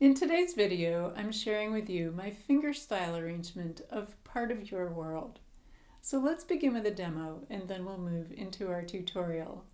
In today's video, I'm sharing with you my fingerstyle arrangement of Part of Your World. So let's begin with a demo and then we'll move into our tutorial.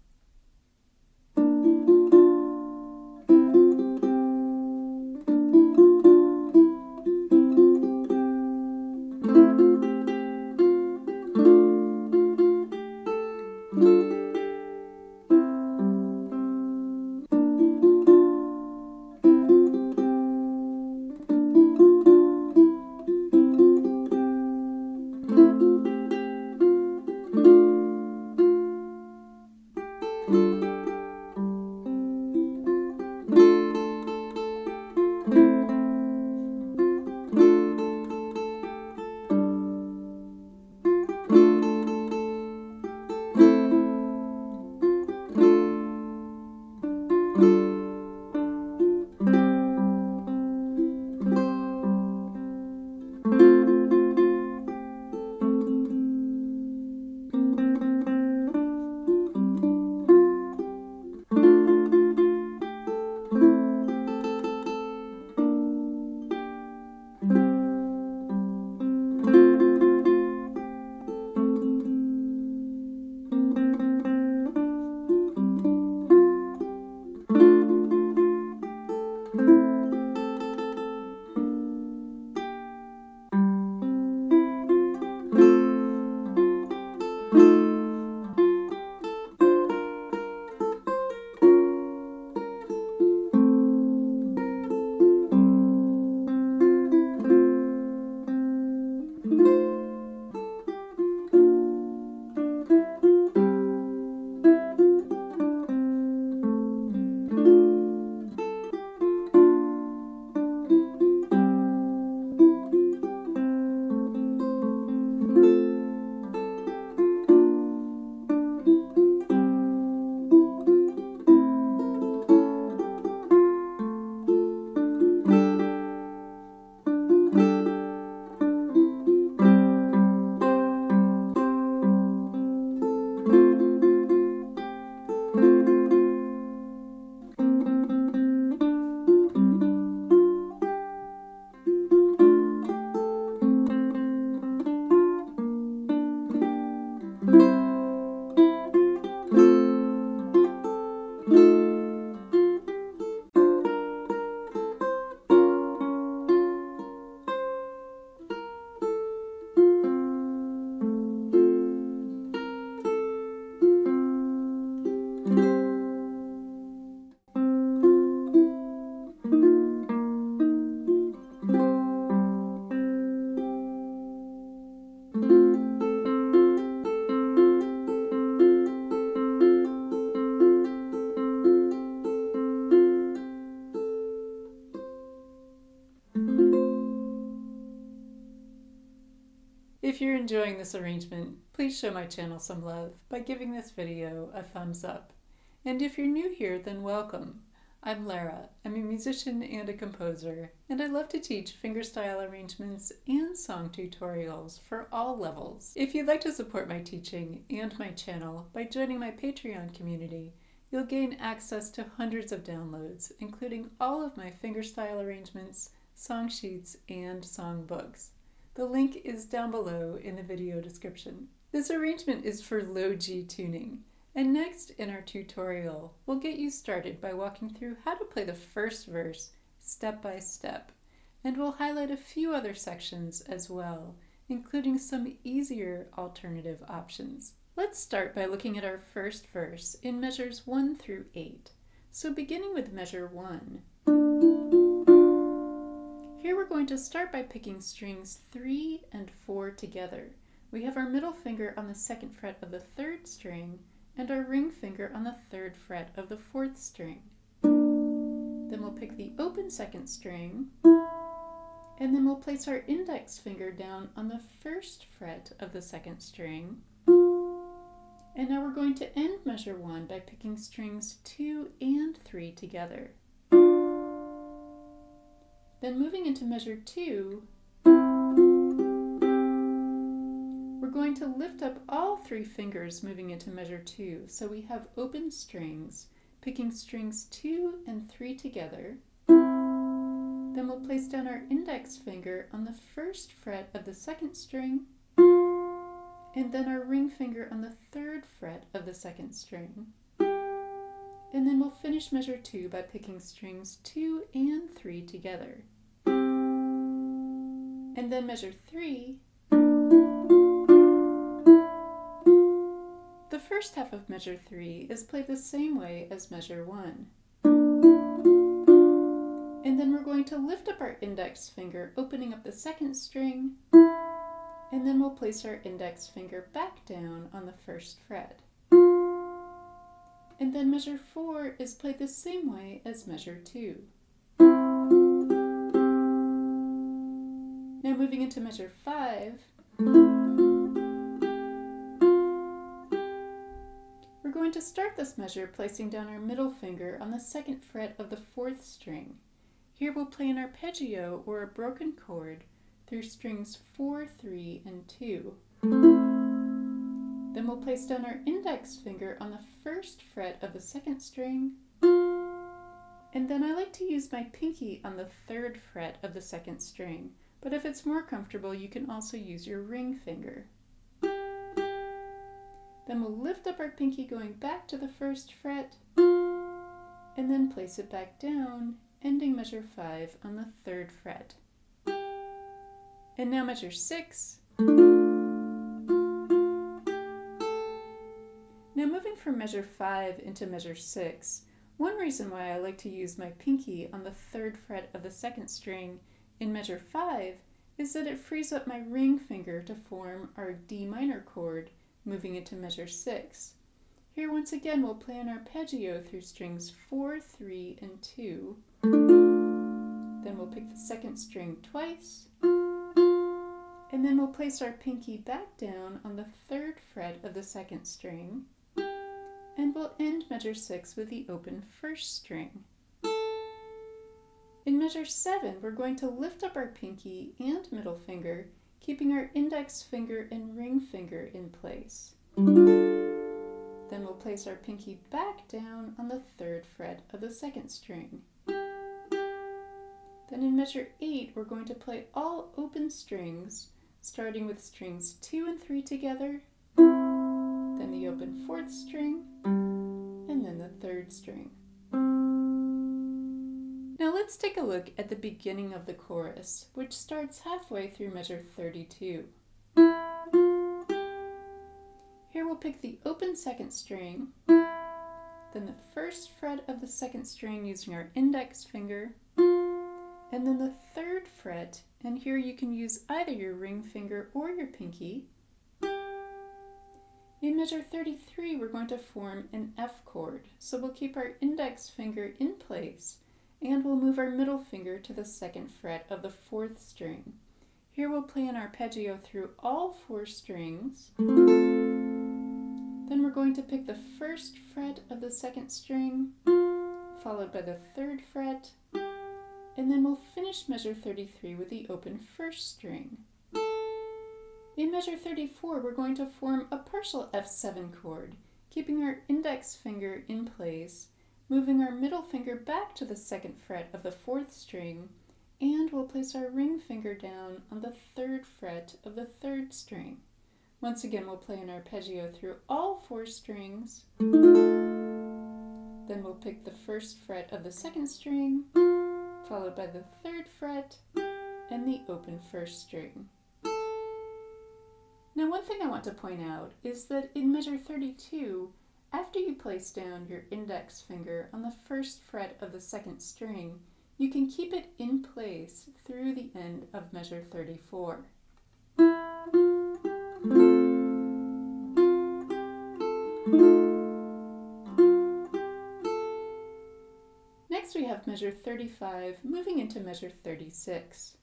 If you're enjoying this arrangement, please show my channel some love by giving this video a thumbs up. And if you're new here, then welcome. I'm Lara. I'm a musician and a composer, and I love to teach fingerstyle arrangements and song tutorials for all levels. If you'd like to support my teaching and my channel by joining my Patreon community, you'll gain access to hundreds of downloads, including all of my fingerstyle arrangements, song sheets, and song books. The link is down below in the video description. This arrangement is for low G tuning, and next in our tutorial, we'll get you started by walking through how to play the first verse step by step, and we'll highlight a few other sections as well, including some easier alternative options. Let's start by looking at our first verse in measures 1 through 8. So beginning with measure 1, here we're going to start by picking strings 3 and 4 together. We have our middle finger on the 2nd fret of the 3rd string and our ring finger on the 3rd fret of the 4th string. Then we'll pick the open 2nd string, and then we'll place our index finger down on the 1st fret of the 2nd string. And now we're going to end measure 1 by picking strings 2 and 3 together. Then moving into measure 2, we're going to lift up all 3 fingers moving into measure 2. So we have open strings, picking strings 2 and 3 together. place down our index finger on the first fret of the second string, and then our ring finger on the third fret of the second string. And then we'll finish measure 2 by picking strings 2 and 3 together. And then measure 3. The first half of measure 3 is played the same way as measure 1. And then we're going to lift up our index finger, opening up the second string, and then we'll place our index finger back down on the first fret. And then measure 4 is played the same way as measure 2. Now moving into measure 5, we're going to start this measure placing down our middle finger on the second fret of the fourth string. Here we'll play an arpeggio or a broken chord through strings 4, 3, and 2. Then we'll place down our index finger on the first fret of the second string, and then I like to use my pinky on the third fret of the second string, but if it's more comfortable you can also use your ring finger. Then we'll lift up our pinky going back to the first fret, and then place it back down, ending measure 5 on the third fret. And now measure 6. Now moving from measure 5 into measure 6, one reason why I like to use my pinky on the third fret of the second string in measure 5 is that it frees up my ring finger to form our D minor chord moving into measure 6. Here once again we'll play an arpeggio through strings 4, 3, and 2. Then we'll pick the second string twice, and then we'll place our pinky back down on the third fret of the second string, and we'll end measure 6 with the open first string. In measure 7, we're going to lift up our pinky and middle finger, keeping our index finger and ring finger in place. Then we'll place our pinky back down on the third fret of the second string. Then in measure 8, we're going to play all open strings, starting with strings 2 and 3 together, then the open fourth string, and then the third string. Now let's take a look at the beginning of the chorus, which starts halfway through measure 32. Here we'll pick the open second string, then the first fret of the second string using our index finger, and then the third fret, and here you can use either your ring finger or your pinky. In measure 33, we're going to form an F chord, so we'll keep our index finger in place, and we'll move our middle finger to the second fret of the fourth string. Here we'll play an arpeggio through all 4 strings. Then we're going to pick the first fret of the second string, followed by the third fret, and then we'll finish measure 33 with the open first string. In measure 34, we're going to form a partial F7 chord, keeping our index finger in place, moving our middle finger back to the second fret of the fourth string, and we'll place our ring finger down on the third fret of the third string. Once again, we'll play an arpeggio through all 4 strings. Then we'll pick the first fret of the second string, followed by the third fret, and the open first string. Now one thing I want to point out is that in measure 32, after you place down your index finger on the first fret of the second string, you can keep it in place through the end of measure 34. Next we have measure 35, moving into measure 36.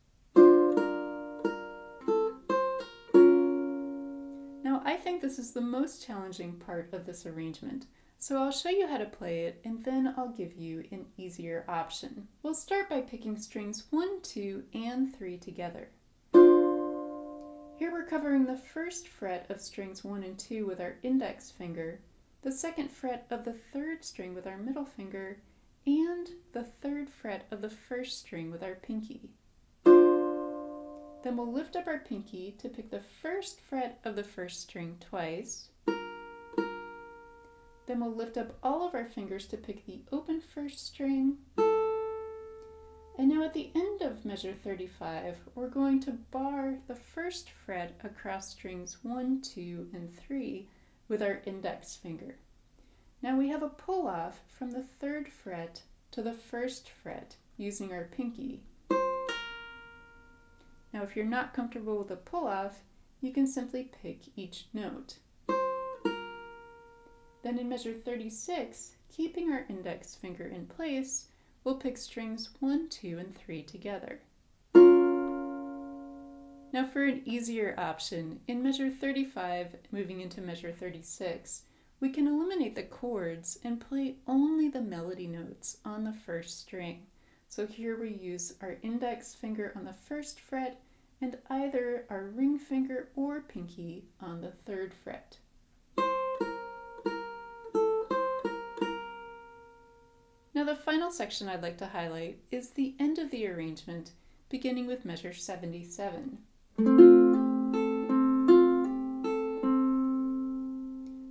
Now I think this is the most challenging part of this arrangement, so I'll show you how to play it and then I'll give you an easier option. We'll start by picking strings 1, 2, and 3 together. Here we're covering the first fret of strings 1 and 2 with our index finger, the second fret of the third string with our middle finger, and the 3rd fret of the 1st string with our pinky. Then we'll lift up our pinky to pick the 1st fret of the 1st string twice. Then we'll lift up all of our fingers to pick the open 1st string. And now at the end of measure 35, we're going to bar the 1st fret across strings 1, 2, and 3 with our index finger. Now we have a pull-off from the 3rd fret to the 1st fret using our pinky. Now if you're not comfortable with a pull-off, you can simply pick each note. Then in measure 36, keeping our index finger in place, we'll pick strings 1, 2, and 3 together. Now for an easier option, in measure 35, moving into measure 36, we can eliminate the chords and play only the melody notes on the 1st string. So here we use our index finger on the 1st fret and either our ring finger or pinky on the 3rd fret. Now the final section I'd like to highlight is the end of the arrangement, beginning with measure 77.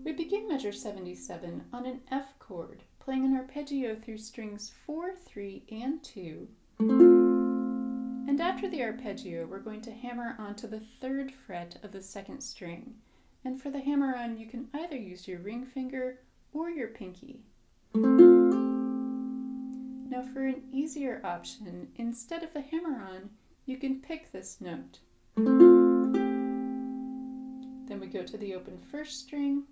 We begin measure 77 on an F chord, playing an arpeggio through strings 4, 3, and 2. And after the arpeggio, we're going to hammer onto the 3rd fret of the 2nd string. And for the hammer-on, you can either use your ring finger or your pinky. Now for an easier option, instead of the hammer-on, you can pick this note. Then we go to the open 1st string,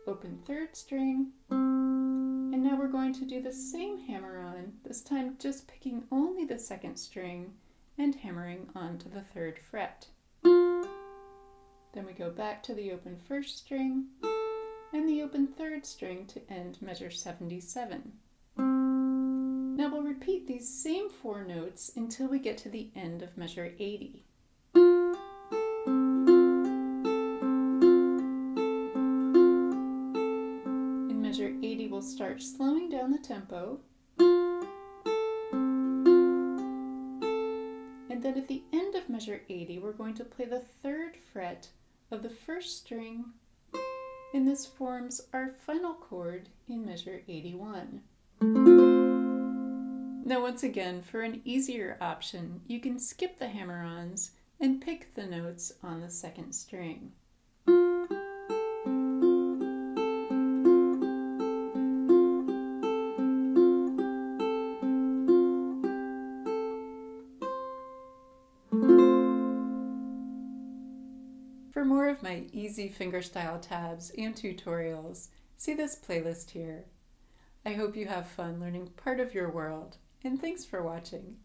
open 3rd string, and now we're going to do the same hammer-on, this time just picking only the 2nd string and hammering onto the 3rd fret. Then we go back to the open 1st string and the open 3rd string to end measure 77. Now we'll repeat these same 4 notes until we get to the end of measure 80. In measure 80, we'll start slowing down the tempo. And then at the end of measure 80, we're going to play the 3rd fret of the 1st string, and this forms our final chord in measure 81. Now once again, for an easier option, you can skip the hammer-ons and pick the notes on the 2nd string. For more of my easy fingerstyle tabs and tutorials, see this playlist here. I hope you have fun learning part of your world, and thanks for watching.